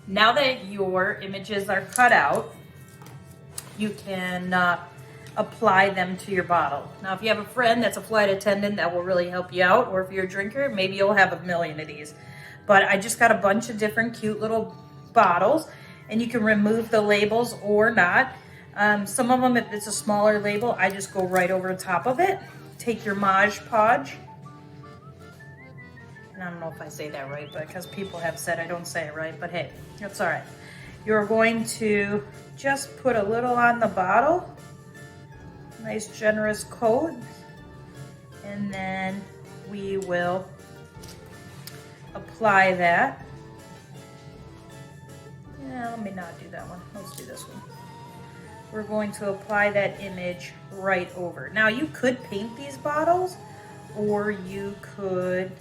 Now that your images are cut out, you can apply them to your bottle. Now, if you have a friend that's a flight attendant, that will really help you out, or if you're a drinker, maybe you'll have a million of these. But I just got a bunch of different cute little bottles, and you can remove the labels or not. Some of them, if it's a smaller label, I just go right over the top of it. Take your Mod Podge, and I don't know if I say that right, but because people have said I don't say it right, but hey, that's all right. You're going to just put a little on the bottle, nice generous coat, and then we will apply that. Yeah, let me not do that one. Let's do this one. We're going to apply that image right over. Now you could paint these bottles, or you could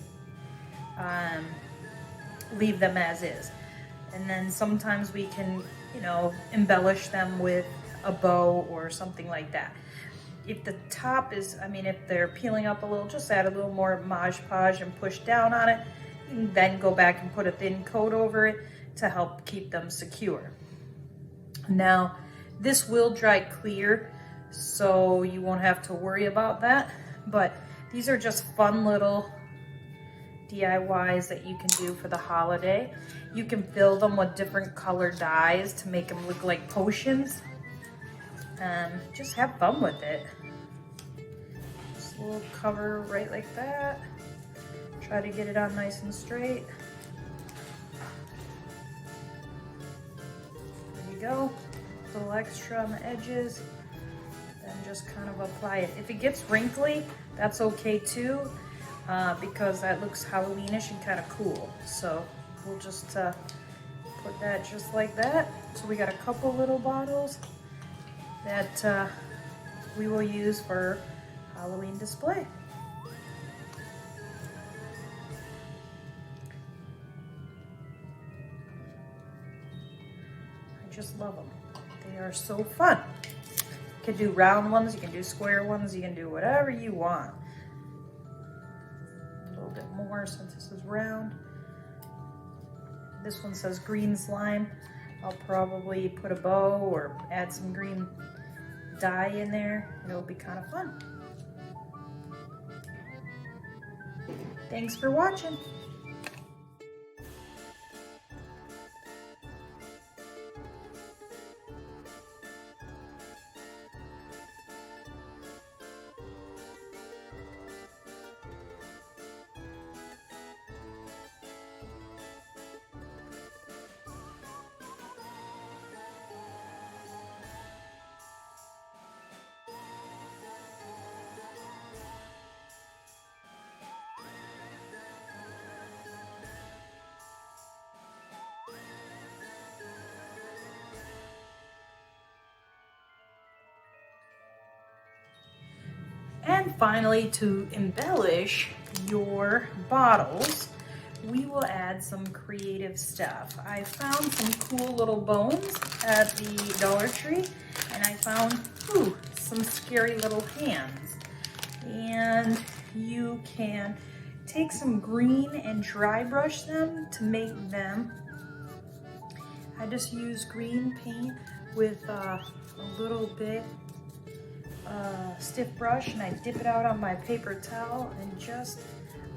leave them as is. And then sometimes we can, you know, embellish them with a bow or something like that. If the top is, I mean, if they're peeling up a little, just add a little more Mod Podge and push down on it. You can then go back and put a thin coat over it to help keep them secure. Now, this will dry clear, so you won't have to worry about that. But these are just fun little DIYs that you can do for the holiday. You can fill them with different colored dyes to make them look like potions. Just have fun with it. Just a little cover right like that. Try to get it on nice and straight. There you go. A little extra on the edges. Then just kind of apply it. If it gets wrinkly, that's okay too, because that looks Halloweenish and kind of cool. So we'll just put that just like that. So we got a couple little bottles that we will use for Halloween display. I just love them. They are so fun. You can do round ones, you can do square ones, you can do whatever you want. A little bit more since this is round. This one says green slime. I'll probably put a bow or add some green dye in there. It'll be kind of fun. Thanks for watching. And finally, to embellish your bottles, we will add some creative stuff. I found some cool little bones at the Dollar Tree, and I found some scary little hands. And you can take some green and dry brush them to make them. I just use green paint with a little bit stiff brush, and I dip it out on my paper towel and just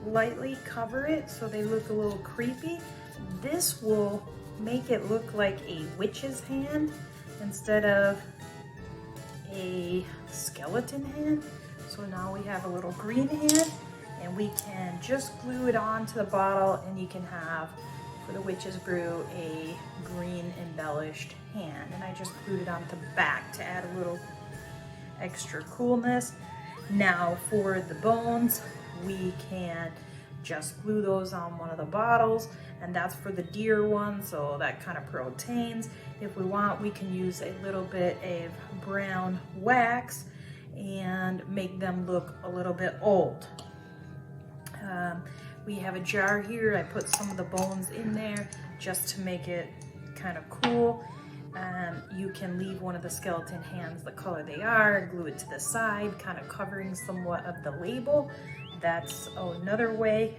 lightly cover it so they look a little creepy. This will make it look like a witch's hand instead of a skeleton hand. So now we have a little green hand, and we can just glue it onto the bottle, and you can have, for the Witch's Brew, a green embellished hand. And I just glued it onto the back to add a little extra coolness. Now for the bones, we can just glue those on one of the bottles, and that's for the deer one, so that kind of pertains. If we want, we can use a little bit of brown wax and make them look a little bit old. We have a jar here. I put some of the bones in there just to make it kind of cool. You can leave one of the skeleton hands the color they are, glue it to the side, kind of covering somewhat of the label. That's another way.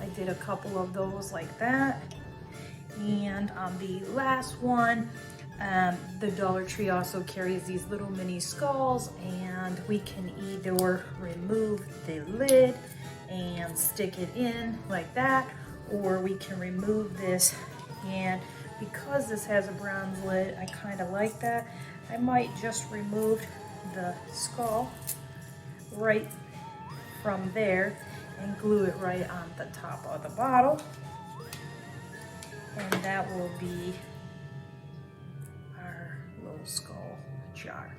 I did a couple of those like that. And on the last one, the Dollar Tree also carries these little mini skulls, and we can either remove the lid and stick it in like that, or we can remove this, and because this has a bronze lid, I kind of like that. I might just remove the skull right from there and glue it right on the top of the bottle, and that will be our little skull jar.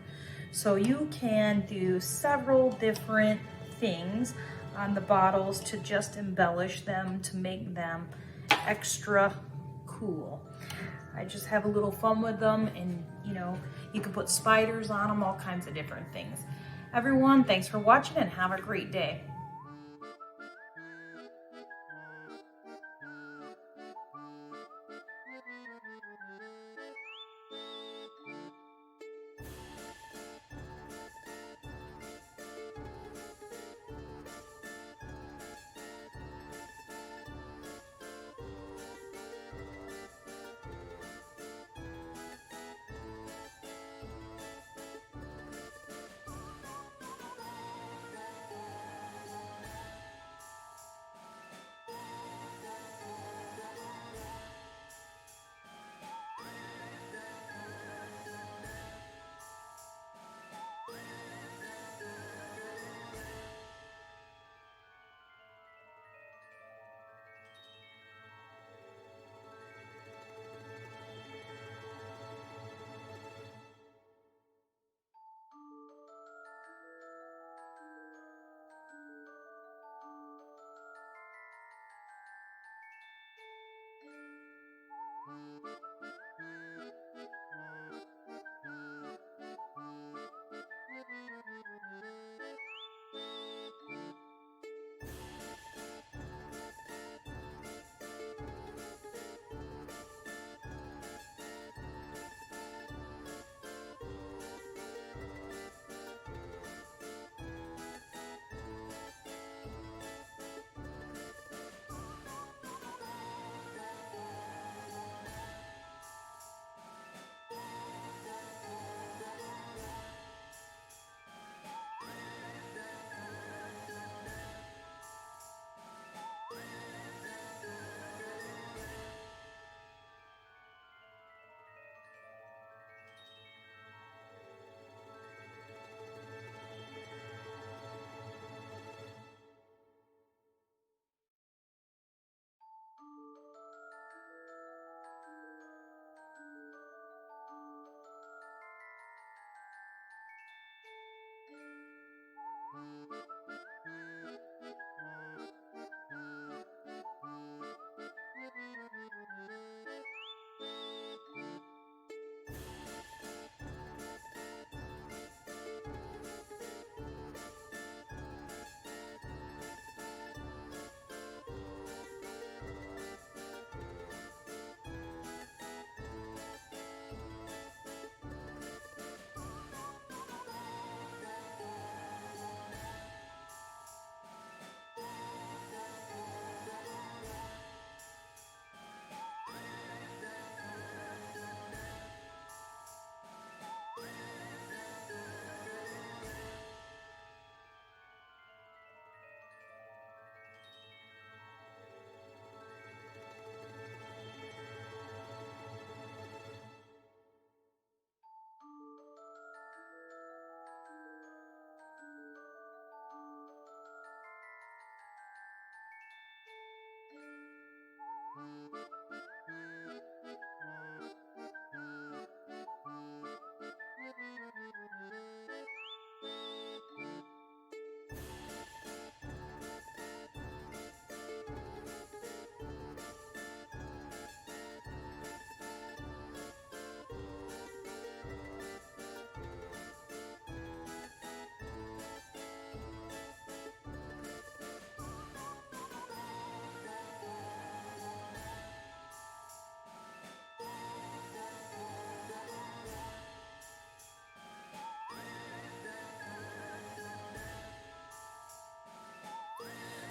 So you can do several different things on the bottles to just embellish them, to make them extra cool. I just have a little fun with them, and you know, you can put spiders on them, all kinds of different things. Everyone, thanks for watching and have a great day.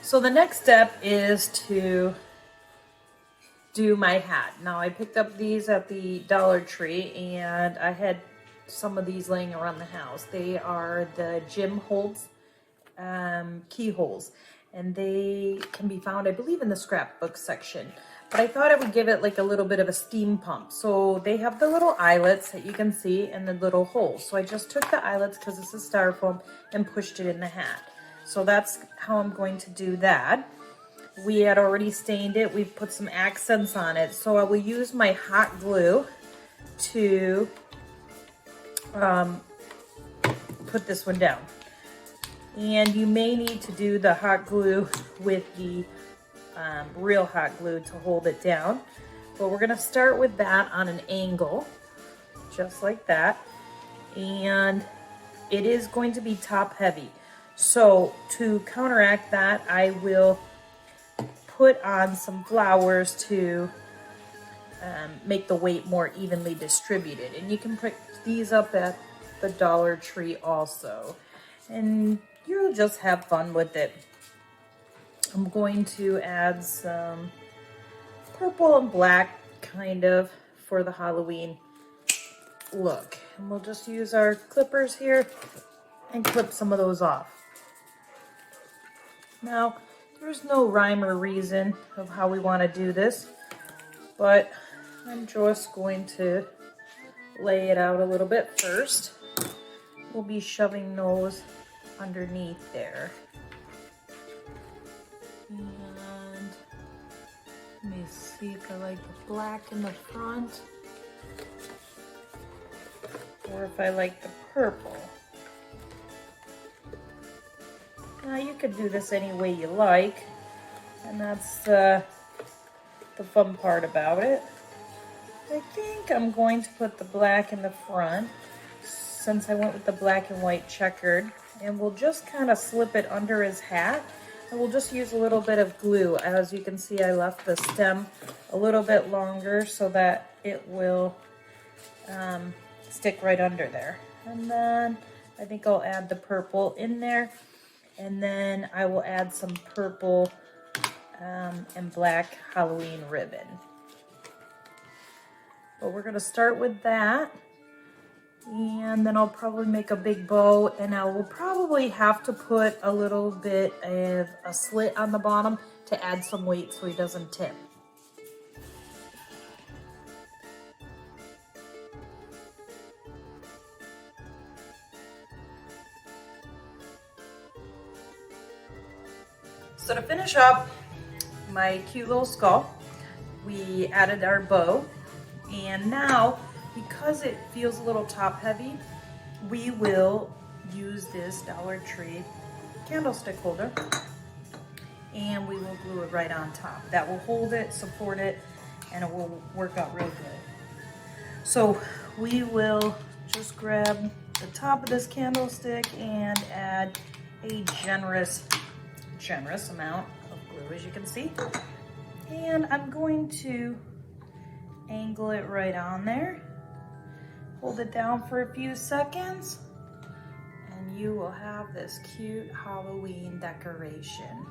So the next step is to do my hat. Now I picked up these at the Dollar Tree and I had some of these laying around the house. They are the Jim Holtz keyholes, and they can be found, I believe, in the scrapbook section. But I thought I would give it like a little bit of a steam pump. So they have the little eyelets that you can see and the little holes. So I just took the eyelets, because this is styrofoam, and pushed it in the hat. So that's how I'm going to do that. We had already stained it. We've put some accents on it. So I will use my hot glue to put this one down. And you may need to do the hot glue with the real hot glue to hold it down. But we're gonna start with that on an angle, just like that. And it is going to be top heavy. So to counteract that, I will put on some flowers to make the weight more evenly distributed. And you can pick these up at the Dollar Tree also. And you'll just have fun with it. I'm going to add some purple and black kind of for the Halloween look. And we'll just use our clippers here and clip some of those off. Now, there's no rhyme or reason of how we want to do this, but I'm just going to lay it out a little bit first. We'll be shoving those underneath there. And let me see if I like the black in the front, or if I like the purple. Now you could do this any way you like, and that's the fun part about it. I think I'm going to put the black in the front, since I went with the black and white checkered, and we'll just kind of slip it under his hat, and we'll just use a little bit of glue. As you can see, I left the stem a little bit longer so that it will stick right under there. And then I think I'll add the purple in there, and then I will add some purple and black Halloween ribbon. But we're gonna start with that. And then I'll probably make a big bow, and I will probably have to put a little bit of a slit on the bottom to add some weight so he doesn't tip. So to finish up my cute little skull, we added our bow, and now, because it feels a little top heavy, we will use this Dollar Tree candlestick holder, and we will glue it right on top. That will hold it, support it, and it will work out real good. So we will just grab the top of this candlestick and add a generous amount of glue, as you can see. And I'm going to angle it right on there. Hold it down for a few seconds, and you will have this cute Halloween decoration.